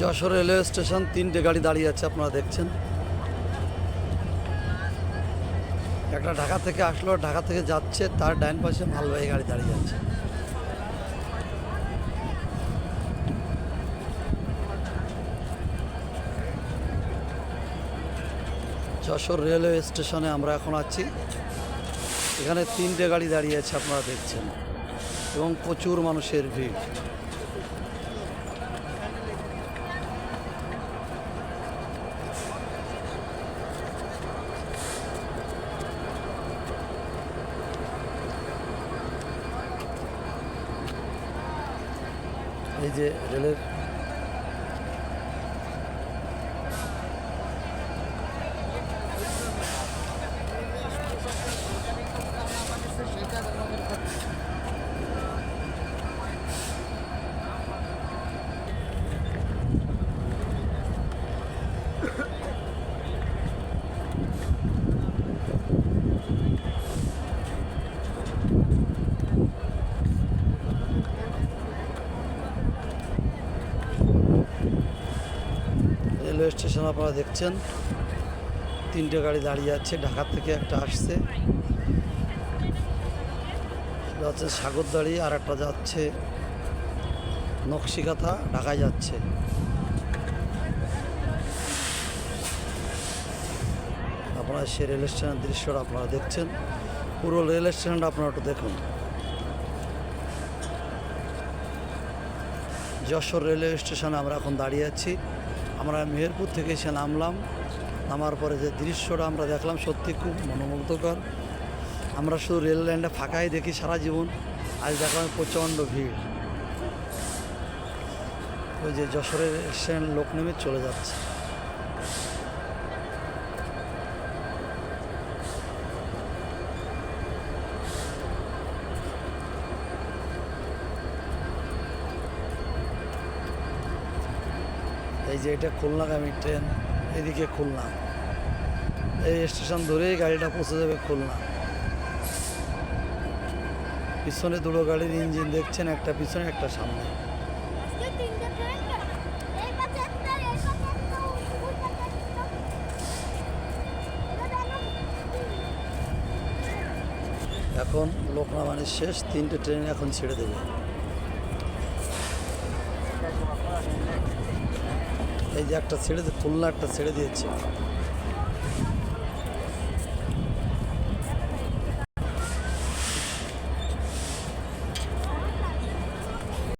Jessore railway station, তিনটে গাড়ি দাঁড়িয়ে আছে, আপনারা দেখছেন। একটা ঢাকা থেকে আসলো, ঢাকা থেকে যাচ্ছে, তার ডাইন পাশে মালবাহী গাড়ি দাঁড়িয়ে আছে। যশোর রেলওয়ে স্টেশনে আমরা এখন আছি। এখানে তিনটে গাড়ি দাঁড়িয়ে আছে, আপনারা দেখছেন, এবং প্রচুর মানুষের ভিড়। এই যে রেলের রেলওয়ে স্টেশন আপনারা দেখছেন, তিনটে গাড়ি দাঁড়িয়ে আছে। ঢাকা থেকে একটা আসছে, যাচ্ছে সাগরদাড়ি, আর একটা যাচ্ছে নকশিকাথা, ঢাকায় যাচ্ছে। আপনারা সেই রেল স্টেশনের দৃশ্যটা আপনারা দেখছেন। পুরো রেল স্টেশনটা আপনারা একটু দেখুন। যশোর রেলওয়ে স্টেশনে আমরা এখন দাঁড়িয়ে আছি। আমরা মেহেরপুর থেকে এসে নামলাম। নামার পরে যে দৃশ্যটা আমরা দেখলাম সত্যি খুব মনোমুগ্ধকর। আমরা শুধু রেল লাইনটা ফাঁকাই দেখি সারা জীবন, আজ দেখলাম প্রচণ্ড ভিড়। ওই যে যশোরের স্টেশন লোক নেমে চলে যাচ্ছে। এই যে এটা খুলনাগামী ট্রেন, এদিকে খুলনা, এই স্টেশন ধরেই গাড়িটা পৌঁছে যাবে খুলনা। পিছনে দুটো গাড়ির ইঞ্জিন দেখছেন, একটা পিছনে একটা সামনে। এখন লোক নামানোর শেষ, তিনটে ট্রেন এখন ছেড়ে দেবে। এই যে একটা ছেড়ে, খুলনা একটা ছেড়ে দিয়েছে।